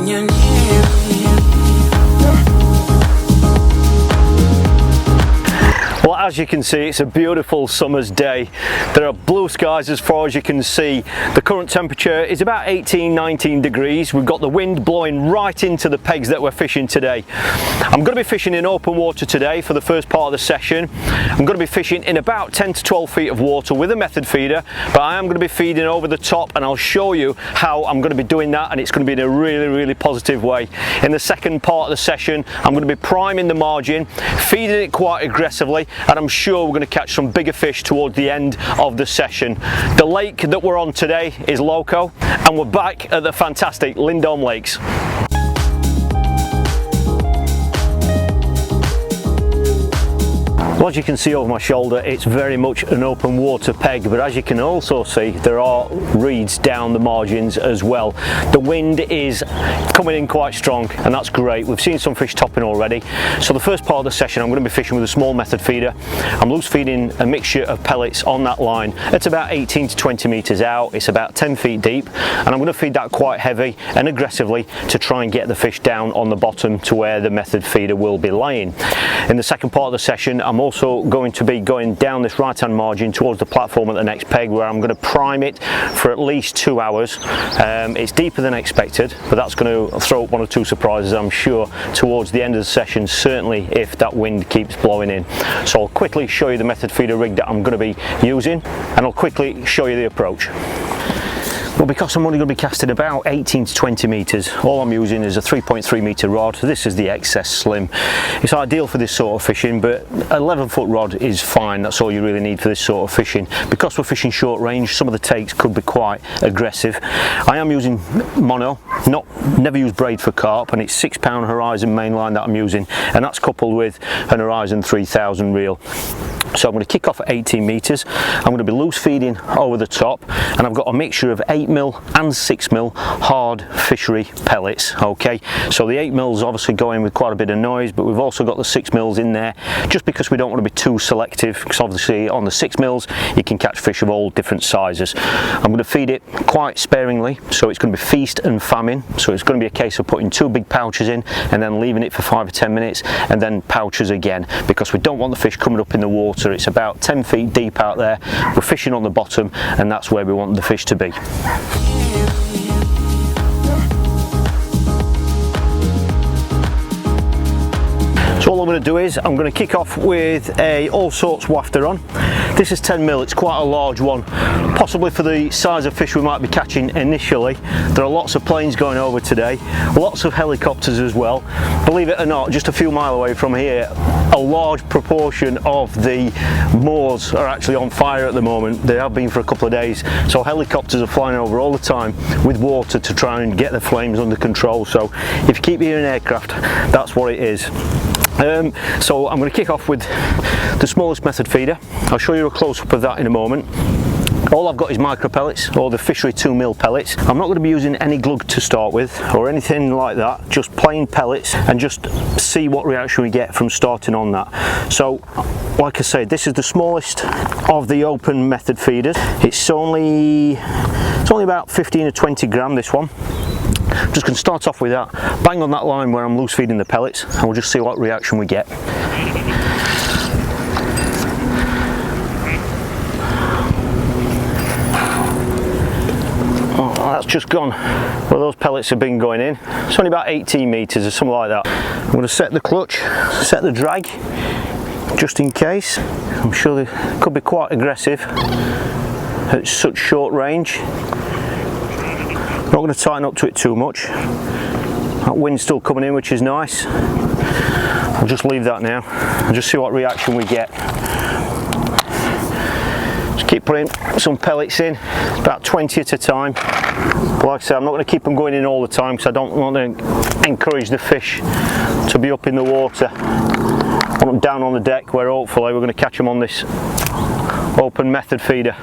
you're near me. Well, as you can see, it's a beautiful summer's day. There are blue skies as far as you can see. The current temperature is about 18-19 degrees. We've got the wind blowing right into the pegs that we're fishing today. I'm going to be fishing in open water today for the first part of the session. I'm going to be fishing in about 10 to 12 feet of water with a method feeder, but I am going to be feeding over the top, and I'll show you how I'm going to be doing that, and it's going to be in a really positive way. In the second part of the session, I'm going to be priming the margin, feeding it quite aggressively, and I'm sure we're going to catch some bigger fish towards the end of the session. The lake that we're on today is Loco, and we're back at the fantastic Lindholme lakes. Well, as you can see over my shoulder, it's very much an open water peg, but as you can also see, there are reeds down the margins as well. The wind is coming in quite strong, and that's great. We've seen some fish topping already. So the first part of the session, I'm going to be fishing with a small method feeder. I'm loose feeding a mixture of pellets on that line. It's about 18 to 20 meters out. It's about 10 feet deep, and I'm going to feed that quite heavy and aggressively to try and get the fish down on the bottom to where the method feeder will be laying. In the second part of the session, I'm also going to be going down this right hand margin towards the platform at the next peg, where I'm going to prime it for at least 2 hours. It's deeper than expected, but that's going to throw up 1 or 2 surprises, I'm sure, towards the end of the session, certainly if that wind keeps blowing in. So I'll quickly show you the method feeder rig that I'm going to be using, and I'll quickly show you the approach. Well, because I'm only going to be casting about 18 to 20 metres, all I'm using is a 3.3 metre rod. This is the XS Slim. It's ideal for this sort of fishing, but 11-foot rod is fine. That's all you really need for this sort of fishing. Because we're fishing short range, some of the takes could be quite aggressive. I am using mono, never use braid for carp, and it's 6-pound Horizon mainline that I'm using, and that's coupled with an Horizon 3000 reel. So I'm going to kick off at 18 metres. I'm going to be loose feeding over the top, and I've got a mixture of 8mm and 6mm hard fishery pellets. Okay, so the 8mm is obviously going with quite a bit of noise, but we've also got the 6mm in there just because we don't want to be too selective, because obviously on the 6mm you can catch fish of all different sizes. I'm going to feed it quite sparingly, so it's going to be feast and famine. So it's going to be a case of putting 2 big pouches in and then leaving it for 5 or 10 minutes and then pouches again, because we don't want the fish coming up in the water. It's about 10 feet deep out there. We're fishing on the bottom, and that's where we want the fish to be. So all I'm going to do is I'm going to kick off with a all sorts wafter on. This is 10mm, it's quite a large one, possibly for the size of fish we might be catching initially. There are lots of planes going over today, lots of helicopters as well. Believe it or not, just a few miles away from here, a large proportion of the moors are actually on fire at the moment. They have been for a couple of days, so helicopters are flying over all the time with water to try and get the flames under control. So if you keep hearing aircraft, that's what it is. So I'm going to kick off with the smallest method feeder. I'll show you a close-up of that in a moment. All I've got is micro pellets, or the fishery 2mm pellets. I'm not going to be using any glug to start with or anything like that, just plain pellets, and just see what reaction we get from starting on that. So like I said, this is the smallest of the open method feeders. It's only about 15 or 20 gram, this one. I'm just going to start off with that, bang on that line where I'm loose feeding the pellets, and we'll just see what reaction we get. Oh, that's just gone. Well, those pellets have been going in. It's only about 18 metres or something like that. I'm going to set the clutch, set the drag, just in case. I'm sure they could be quite aggressive at such short range. Not going to tighten up to it too much. That wind's still coming in, which is nice. I'll just leave that now and just see what reaction we get. Just keep putting some pellets in, about 20 at a time. But like I said, I'm not going to keep them going in all the time, because I don't want to encourage the fish to be up in the water. I want them down on the deck, where hopefully we're going to catch them on this open method feeder.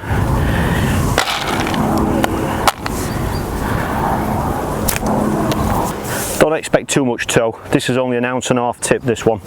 Don't expect too much tow. This is only 1.5 ounce tip, this one.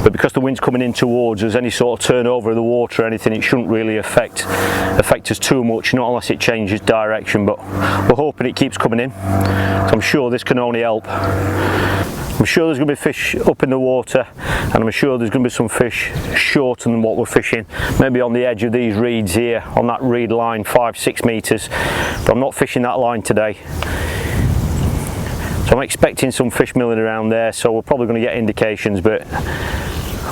but because the wind's coming in towards us, any sort of turnover of the water or anything, it shouldn't really affect us too much, not unless it changes direction, but we're hoping it keeps coming in, so I'm sure this can only help. I'm sure there's going to be fish up in the water, and I'm sure there's going to be some fish shorter than what we're fishing, maybe on the edge of these reeds here, on that reed line, 5-6 metres, but I'm not fishing that line today. So I'm expecting some fish milling around there, so we're probably going to get indications, but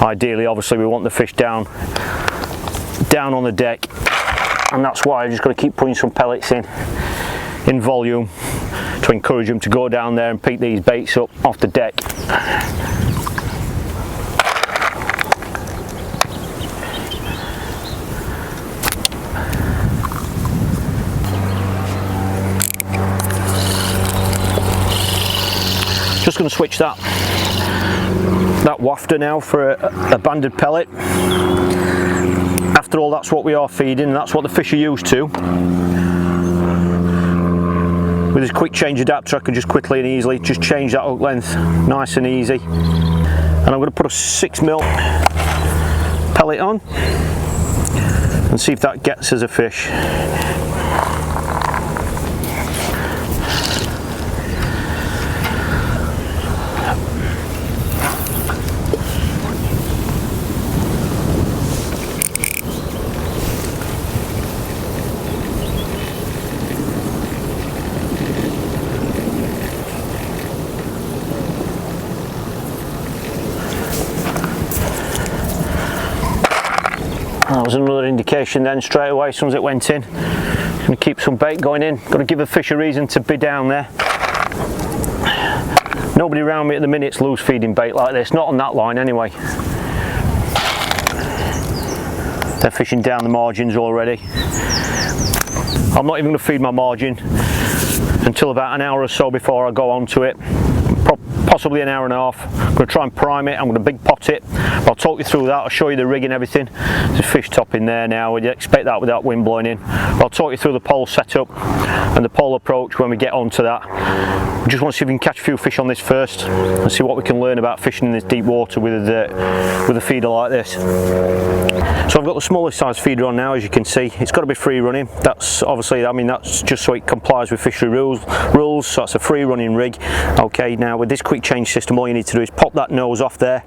ideally, obviously, we want the fish down on the deck, and that's why I'm just going to keep putting some pellets in volume to encourage them to go down there and pick these baits up off the deck. Just going to switch that wafter now for a banded pellet. After all, that's what we are feeding, and that's what the fish are used to. With this quick change adapter, I can just quickly and easily just change that hook length, nice and easy. And I'm going to put a 6mm pellet on and see if that gets us a fish. That was another indication then straight away as soon as it went in. Going to keep some bait going in. Got to give the fish a reason to be down there. Nobody around me at the minute's loose feeding bait like this, not on that line anyway. They're fishing down the margins already. I'm not even going to feed my margin until about an hour or so before I go on to it. Possibly an hour and a half. I'm going to try and prime it. I'm going to big pot it. I'll talk you through that. I'll show you the rig and everything. There's a fish top in there now. You'd expect that without wind blowing in. I'll talk you through the pole setup and the pole approach when we get onto that. I just want to see if we can catch a few fish on this first and see what we can learn about fishing in this deep water with a feeder like this. So I've got the smallest size feeder on now, as you can see. It's got to be free running. That's obviously, I mean, that's just so it complies with fishery rules. So that's a free running rig. Okay, now with this quick change system, all you need to do is pop that nose off there.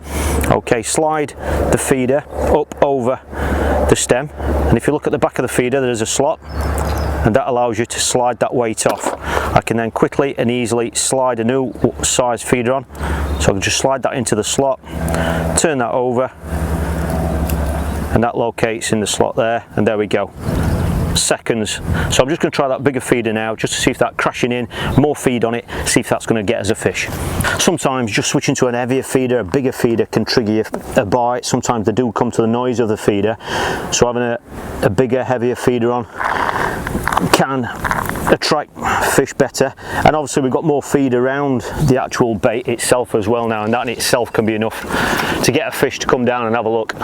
Okay, slide the feeder up over the stem, and if you look at the back of the feeder, there's a slot, and that allows you to slide that weight off. I can then quickly and easily slide a new size feeder on, so I can just slide that into the slot, turn that over, and that locates in the slot there, and there we go. Seconds. So I'm just going to try that bigger feeder now, just to see if that crashing in, more feed on it, see if that's going to get us a fish. Sometimes just switching to an heavier feeder, a bigger feeder, can trigger you a bite. Sometimes they do come to the noise of the feeder, so having a bigger, heavier feeder on can attract fish better. And obviously we've got more feed around the actual bait itself as well now, and that in itself can be enough to get a fish to come down and have a look.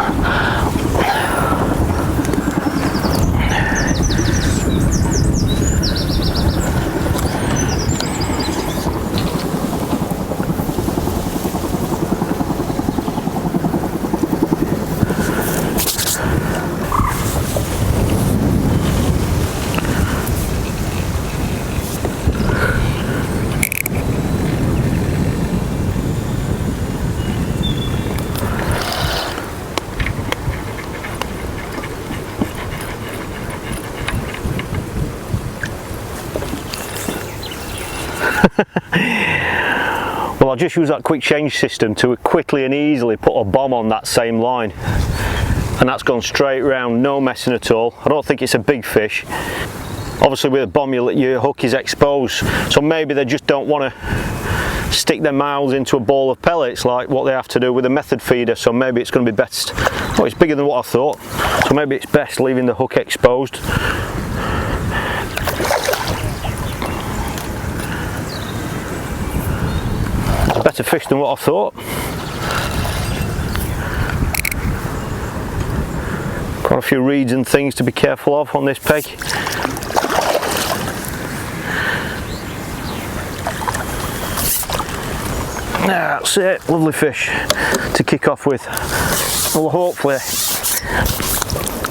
Well, I'll just use that quick change system to quickly and easily put a bomb on that same line, and that's gone straight round, no messing at all. I don't think it's a big fish. Obviously with a bomb your hook is exposed, so maybe they just don't want to stick their mouths into a ball of pellets like what they have to do with a method feeder, so maybe it's going to be best. Oh, it's bigger than what I thought, so maybe it's best leaving the hook exposed. Better fish than what I thought. Quite a few reeds and things to be careful of on this peg. That's it, lovely fish to kick off with. Well, hopefully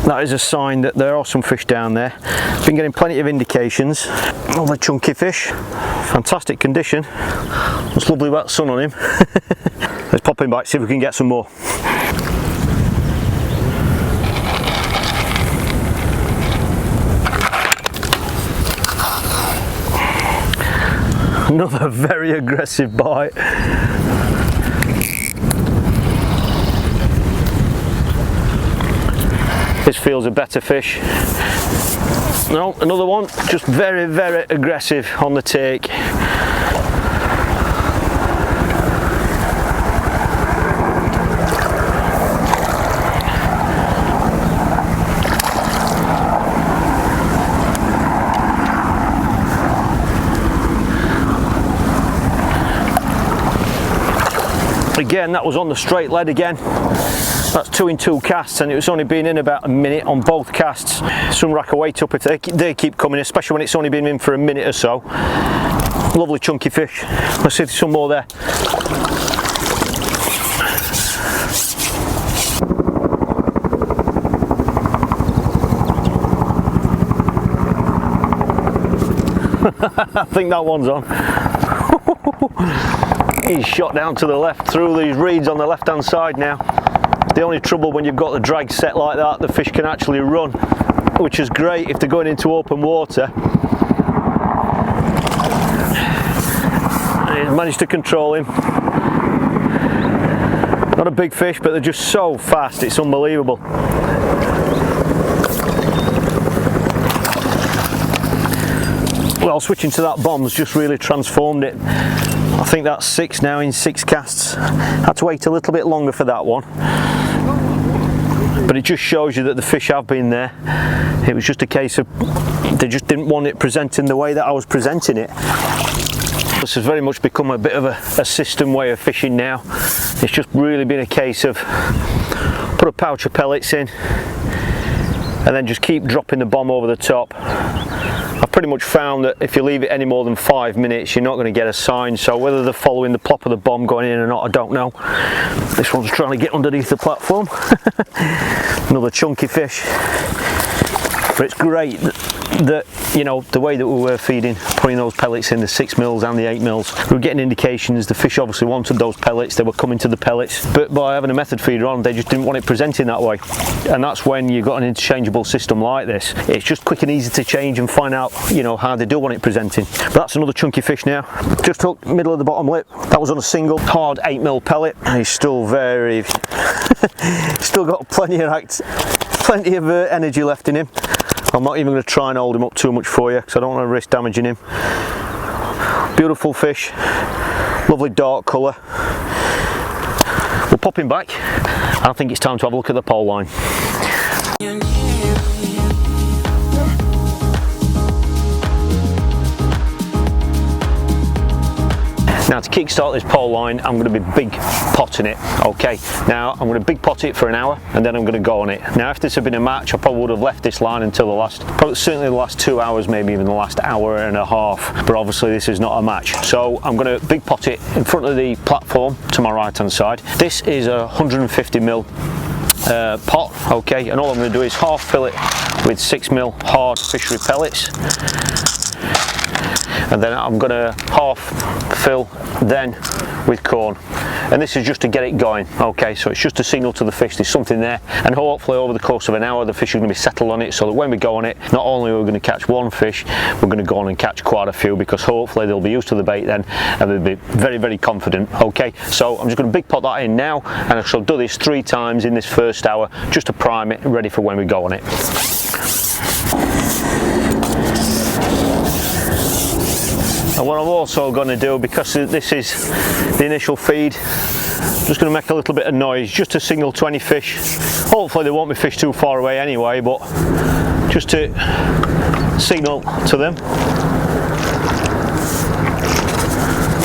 that is a sign that there are some fish down there. Been getting plenty of indications. Lovely chunky fish, fantastic condition. It's lovely wet sun on him. Let's pop him back, see if we can get some more. Another very aggressive bite. This feels a better fish. No, another one, just very, very aggressive on the take. Again, that was on the straight lead again. That's 2 in 2 casts, and it was only been in about a minute on both casts. Some rack a weight up if they keep coming, especially when it's only been in for a minute or so. Lovely chunky fish. Let's see if there's some more there. I think that one's on. He's shot down to the left through these reeds on the left hand side now. The only trouble when you've got the drag set like that, the fish can actually run, which is great if they're going into open water. And he's managed to control him. Not a big fish, but they're just so fast, it's unbelievable. Well, switching to that bomb's just really transformed it. I think that's 6 now in 6 casts. Had to wait a little bit longer for that one. But it just shows you that the fish have been there. It was just a case of they just didn't want it presenting the way that I was presenting it. This has very much become a bit of a system way of fishing now. It's just really been a case of put a pouch of pellets in and then just keep dropping the bomb over the top. I've pretty much found that if you leave it any more than 5 minutes, you're not going to get a sign. So whether they're following the plop of the bomb going in or not, I don't know. This one's trying to get underneath the platform. Another chunky fish. But it's great that, you know, the way that we were feeding, putting those pellets in, the 6 mils and the 8 mils, we were getting indications the fish obviously wanted those pellets, they were coming to the pellets, but by having a method feeder on, they just didn't want it presenting that way. And that's when you've got an interchangeable system like this. It's just quick and easy to change and find out, you know, how they do want it presenting. But that's another chunky fish now. Just hooked middle of the bottom lip. That was on a single hard 8 mil pellet. He's still very, still got plenty of energy left in him. I'm not even going to try and hold him up too much for you because I don't want to risk damaging him. Beautiful fish, lovely dark colour. We'll pop him back and I think it's time to have a look at the pole line. Now to kickstart this pole line, I'm going to be big potting it, okay? Now I'm going to big pot it for an hour and then I'm going to go on it. Now if this had been a match, I probably would have left this line until certainly the last 2 hours, maybe even the last hour and a half, but obviously this is not a match. So I'm going to big pot it in front of the platform to my right hand side. This is a 150 mil pot, okay, and all I'm going to do is half fill it with 6 mil hard fishery pellets. And then I'm going to half fill then with corn, and this is just to get it going, okay? So it's just a signal to the fish there's something there, and hopefully over the course of an hour the fish are going to be settled on it, so that when we go on it, not only are we going to catch one fish, we're going to go on and catch quite a few, because hopefully they'll be used to the bait then and they'll be very, very confident, okay? So I'm just going to big pot that in now, and I shall do this 3 times in this first hour just to prime it, ready for when we go on it. And what I'm also going to do, because this is the initial feed, I'm just going to make a little bit of noise just to signal to any fish. Hopefully they won't be fish too far away anyway, but just to signal to them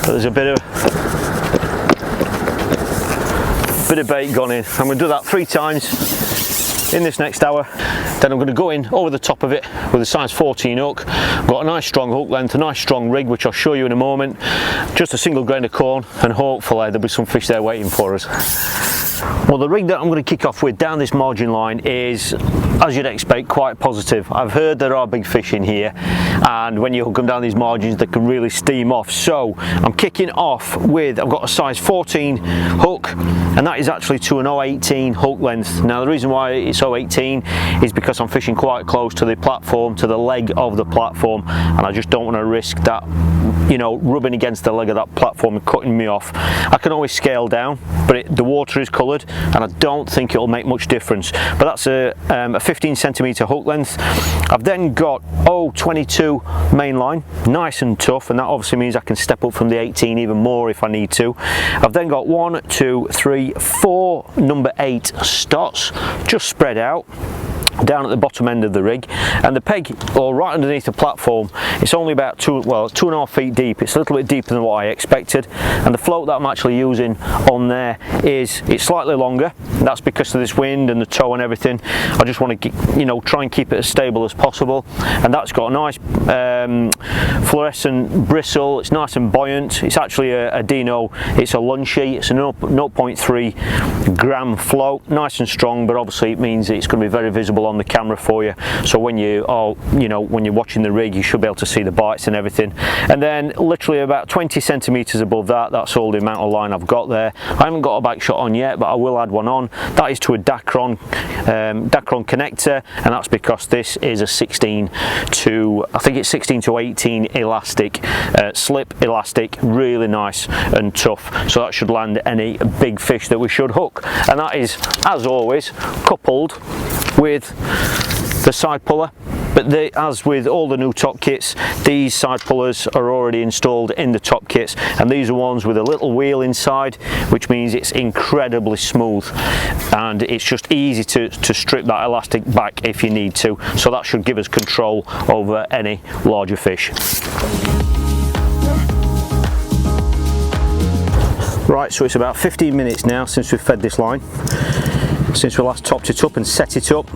that there's a bit of bait gone in. I'm going to do that 3 times in this next hour, Then I'm going to go in over the top of it with a size 14 hook. Got a nice strong hook length, a nice strong rig, which I'll show you in a moment. Just a single grain of corn, and hopefully there'll be some fish there waiting for us. Well, the rig that I'm going to kick off with down this margin line is, as you'd expect, quite positive. I've heard there are big fish in here, and when you hook them down these margins they can really steam off. So I'm kicking off with, I've got a size 14 hook, and that is actually to an 018 hook length. Now the reason why it's 018 is because I'm fishing quite close to the platform, to the leg of the platform, and I just don't want to risk that, you know, rubbing against the leg of that platform and cutting me off. I can always scale down, but the water is coloured and I don't think it'll make much difference. But that's a 15cm hook length. I've then got 022 main line, nice and tough, and that obviously means I can step up from the 18 even more if I need to. I've then got 1, 2, 3, 4 number 8 stots just spread out down at the bottom end of the rig, and the peg, or right underneath the platform, it's only about 2.5 feet deep. It's a little bit deeper than what I expected, and the float that I'm actually using on there it's slightly longer. That's because of this wind and the tow and everything. I just want to, you know, try and keep it as stable as possible, and that's got a nice fluorescent bristle. It's nice and buoyant. It's actually a Dino, it's a lunchy, it's a 0.3 gram float, nice and strong, but obviously it means it's going to be very visible on the camera for you, so when you are, you know, when you're watching the rig, you should be able to see the bites and everything. And then literally about 20 centimeters above that, that's all the amount of line I've got there. I haven't got a back shot on yet, but I will add one on. That is to a Dacron connector, and that's because this is a 16 to 18 elastic, slip elastic, really nice and tough, so that should land any big fish that we should hook. And that is, as always, coupled with the side puller. But as with all the new top kits, these side pullers are already installed in the top kits, and these are ones with a little wheel inside, which means it's incredibly smooth and it's just easy to strip that elastic back if you need to, so that should give us control over any larger fish. Right, so it's about 15 minutes now since we've fed this line, since we last topped it up and set it up.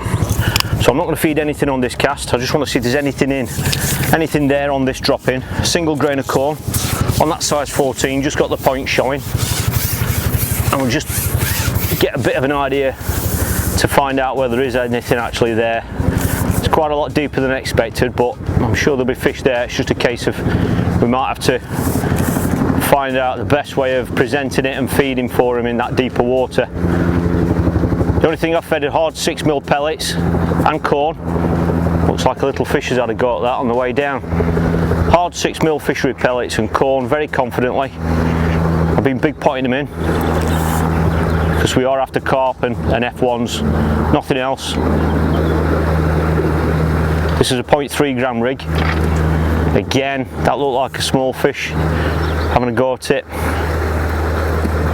So I'm not going to feed anything on this cast. I just want to see if there's anything there on this drop in. A single grain of corn on that size 14, just got the point showing, and we'll just get a bit of an idea to find out whether there is anything actually there. It's quite a lot deeper than expected, but I'm sure there'll be fish there. It's just a case of we might have to find out the best way of presenting it and feeding for him in that deeper water. The only thing I've fed are hard 6mm pellets and corn. Looks like a little fish has had a go at that on the way down. Hard 6mm fishery pellets and corn, very confidently. I've been big potting them in because we are after carp and F1's, nothing else. This is a 0.3 gram rig. Again, that looked like a small fish having a go at it.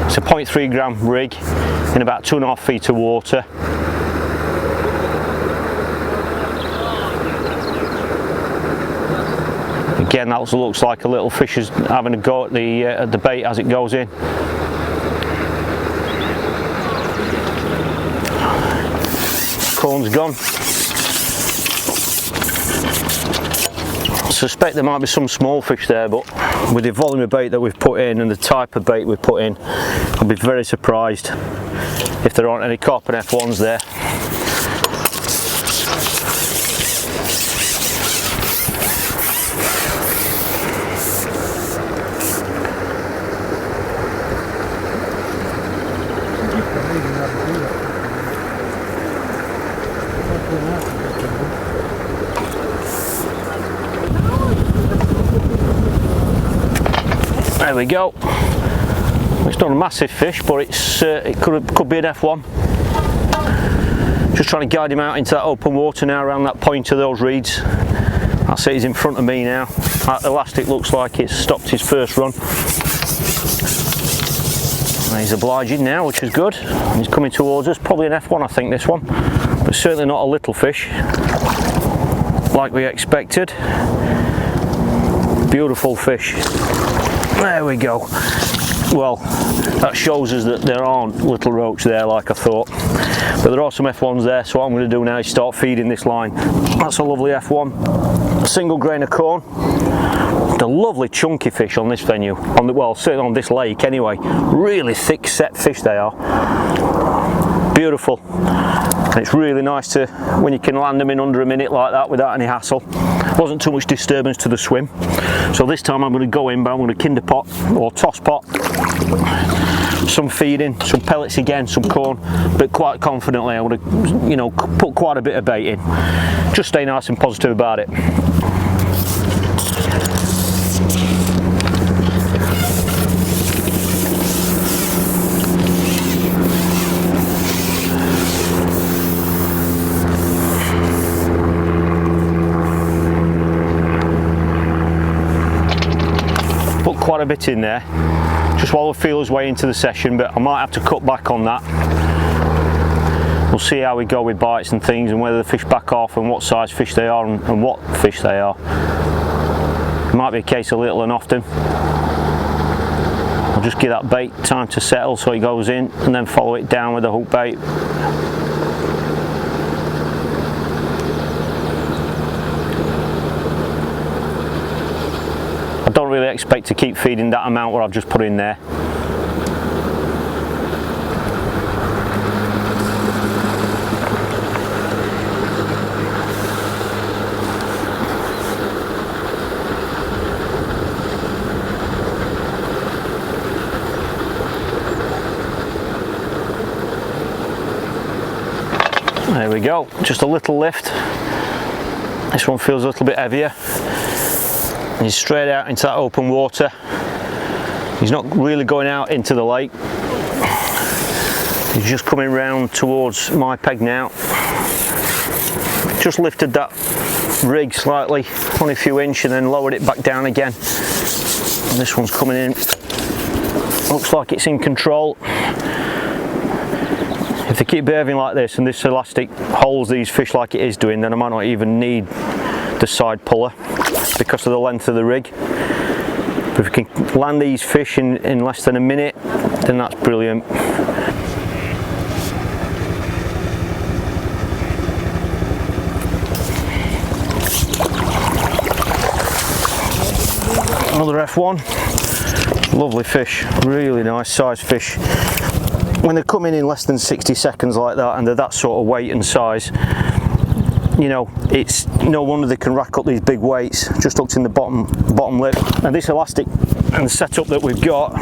It's a 0.3 gram rig in about 2.5 feet of water. Again, that looks like a little fish is having a go at the bait as it goes in. Corn's gone. I suspect there might be some small fish there, but with the volume of bait that we've put in and the type of bait we've put in, I'll be very surprised if there aren't any carp and F1's there. There we go. It's not a massive fish, but it could be an F1. Just trying to guide him out into that open water now around that point of those reeds. That's it, he's in front of me now. That elastic looks like it's stopped his first run. And he's obliging now, which is good. He's coming towards us, probably an F1 I think this one, but certainly not a little fish like we expected. Beautiful fish. There we go. well, that shows us that there aren't little roach there like I thought. But there are some F1's there, so what I'm going to do now is start feeding this line. That's a lovely F1, a single grain of corn. The lovely chunky fish on this venue, well, certainly on this lake anyway. Really thick set fish they are. Beautiful. And it's really nice to, when you can land them in under a minute like that without any hassle. Wasn't too much disturbance to the swim. So this time I'm going to go in, but I'm going to kinder pot or toss pot. Some feeding, some pellets again, some corn, but quite confidently I'm going to, you know, put quite a bit of bait in. Just stay nice and positive about it. Put quite a bit in there, just while we feel his way into the session, but I might have to cut back on that. We'll see how we go with bites and things, and whether the fish back off and what size fish they are and what fish they are. It might be a case of little and often. I'll just give that bait time to settle so he goes in, and then follow it down with the hook bait. I don't really expect to keep feeding that amount what I've just put in there. There we go, just a little lift. This one feels a little bit heavier. He's straight out into that open water. He's not really going out into the lake. He's just coming round towards my peg now. Just lifted that rig slightly, only a few inches, and then lowered it back down again. And this one's coming in. Looks like it's in control. If they keep behaving like this and this elastic holds these fish like it is doing, then I might not even need the side puller because of the length of the rig. But if we can land these fish in less than a minute, then that's brilliant. Another F1, lovely fish, really nice size fish. When they come in less than 60 seconds like that and they're that sort of weight and size, you know, it's no wonder they can rack up these big weights. Just hooked in the bottom lip, and this elastic and the setup that we've got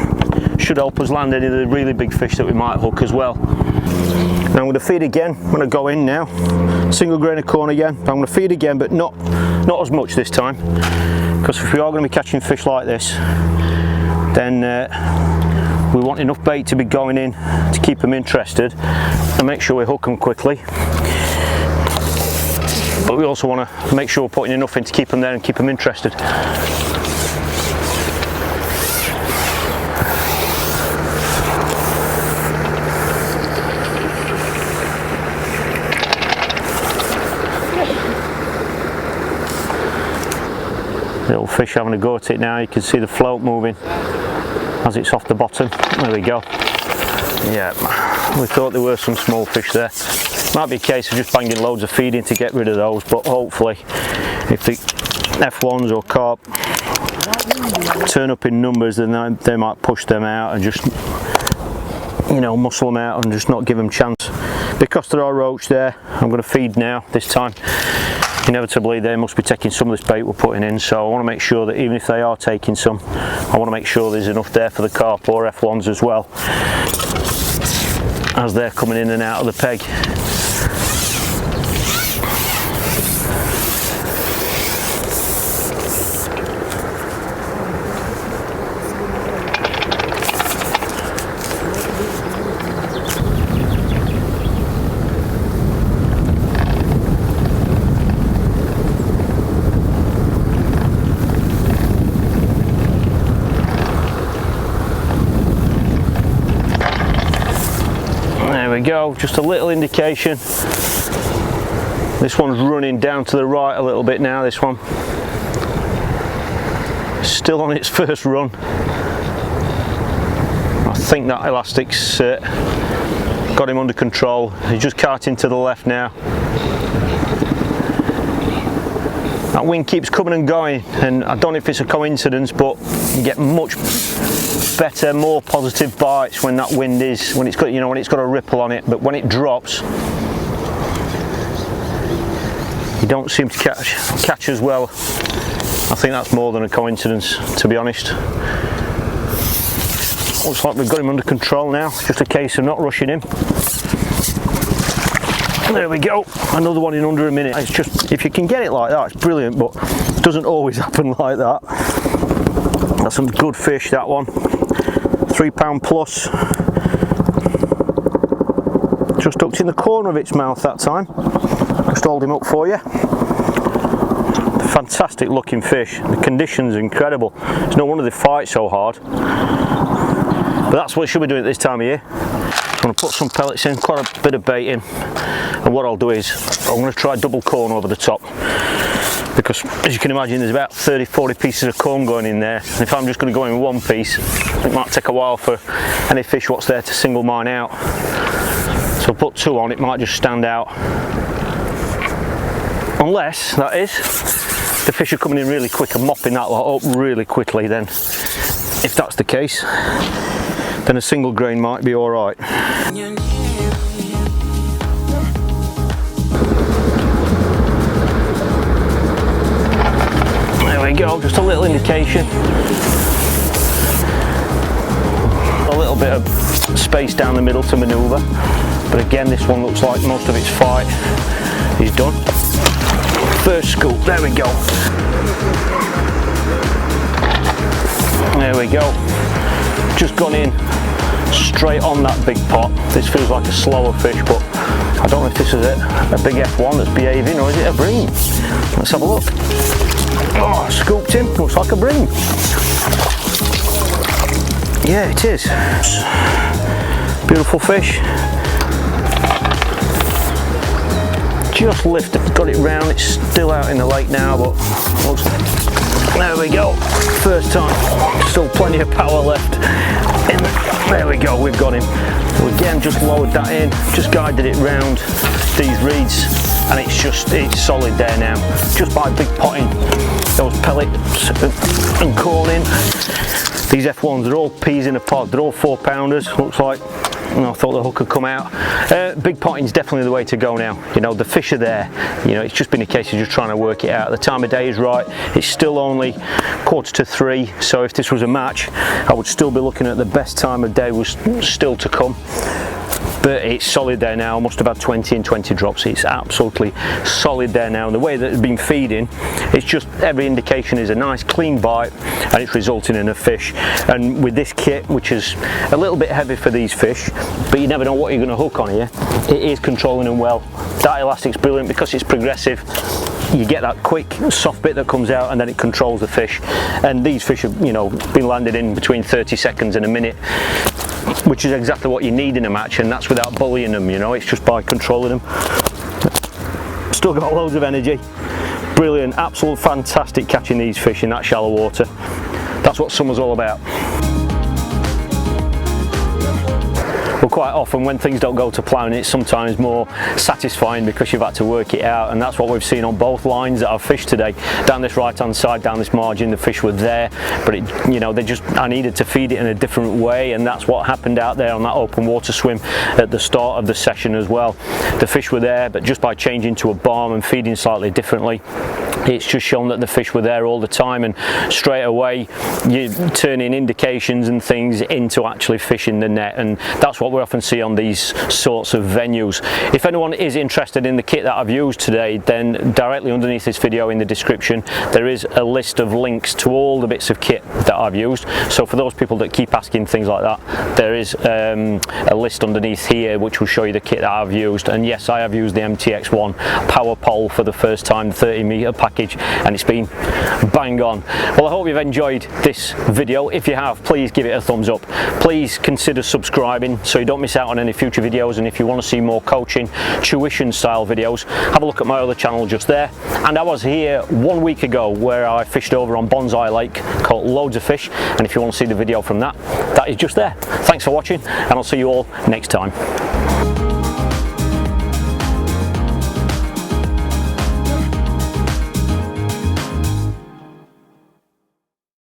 should help us land any of the really big fish that we might hook as well. Now I'm going to feed again. I'm going to go in now, single grain of corn again. I'm going to feed again, but not as much this time, because if we are going to be catching fish like this, then we want enough bait to be going in to keep them interested and make sure we hook them quickly. But we also want to make sure we're putting enough in to keep them there and keep them interested. Little fish having a go at it now. You can see the float moving as it's off the bottom. There we go. Yeah, we thought there were some small fish there. Might be a case of just banging loads of feed in to get rid of those, but hopefully if the F1's or carp turn up in numbers, then they might push them out and just, you know, muscle them out and just not give them chance. Because there are roach there, I'm going to feed now this time. Inevitably they must be taking some of this bait we're putting in, so I want to make sure that even if they are taking some, I want to make sure there's enough there for the carp or F1's as well, as they're coming in and out of the peg. Go, just a little indication. This one's running down to the right a little bit now, this one. Still on its first run. think that elastic's got him under control. He's just karting to the left now. That wind keeps coming and going, and I don't know if it's a coincidence, but you get much better, more positive bites when that wind is, when it's got, you know, when it's got a ripple on it. But when it drops, you don't seem to catch as well. I think that's more than a coincidence, to be honest. Looks like we've got him under control now. It's just a case of not rushing him. There we go, another one in under a minute. It's just, if you can get it like that, it's brilliant, but it doesn't always happen like that. That's some good fish, that one. £3 plus. Just hooked in the corner of its mouth that time. Just hold him up for you. Fantastic looking fish. The conditions are incredible. It's no wonder they fight so hard. But that's what we should be doing at this time of year. I'm going to put some pellets in, quite a bit of bait in, and what I'll do is I'm going to try double corn over the top, because as you can imagine there's about 30-40 pieces of corn going in there, and if I'm just going to go in with one piece it might take a while for any fish what's there to single mine out. So I'll put two on, it might just stand out, unless, that is, the fish are coming in really quick and mopping that lot up really quickly. Then if that's the case, then a single grain might be alright. There we go, just a little indication. A little bit of space down the middle to manoeuvre, but again this one looks like most of its fight is done. First scoop, there we go. There we go. Just gone in straight on that big pot. This feels like a slower fish, but I don't know if this is a big F1 that's behaving, or is it a bream? Let's have a look. Oh, scooped him, looks like a bream. Yeah, it is. Beautiful fish. Just lifted, got it round, it's still out in the lake now, but looks like, there we go, first time, still plenty of power left. There we go, we've got him. So again, just lowered that in, just guided it round these reeds, and it's solid there now. Just by big potting those pellets and corn in. These F1s, they're all peas in a pod, they're all 4-pounders, looks like. I thought the hook had come out. Big potting's definitely the way to go now. You know, the fish are there. You know, it's just been a case of just trying to work it out. The time of day is right. It's still only 2:45, so if this was a match, I would still be looking at the best time of day was still to come. But it's solid there now. I must have had 20 and 20 drops. It's absolutely solid there now. And the way that it's been feeding, it's just every indication is a nice clean bite, and it's resulting in a fish. And with this kit, which is a little bit heavy for these fish, but you never know what you're going to hook on here, it is controlling them well. That elastic's brilliant because it's progressive. You get that quick soft bit that comes out, and then it controls the fish. And these fish have, you know, been landed in between 30 seconds and a minute, which is exactly what you need in a match, and that's without bullying them, you know, it's just by controlling them. Still got loads of energy. Brilliant, absolute fantastic catching these fish in that shallow water. That's what summer's all about. Well, quite often when things don't go to plan, it's sometimes more satisfying because you've had to work it out, and that's what we've seen on both lines that I've fished today. Down this right hand side, down this margin, the fish were there, but it, you know, I needed to feed it in a different way, and that's what happened out there on that open water swim at the start of the session as well. The fish were there, but just by changing to a barm and feeding slightly differently, it's just shown that the fish were there all the time, and straight away you're turning indications and things into actually fishing the net, and that's what we often see on these sorts of venues. If anyone is interested in the kit that I've used today, then directly underneath this video in the description there is a list of links to all the bits of kit that I've used. So for those people that keep asking things like that, there is a list underneath here which will show you the kit that I've used. And yes, I have used the MTX1 power pole for the first time, the 30-meter package, and it's been bang on. Well, I hope you've enjoyed this video. If you have, please give it a thumbs up. Please consider subscribing so so you don't miss out on any future videos. And if you want to see more coaching, tuition style videos, have a look at my other channel just there. And I was here 1 week ago where I fished over on Bonsai Lake, caught loads of fish, and if you want to see the video from that, that is just there. Thanks for watching, and I'll see you all next time.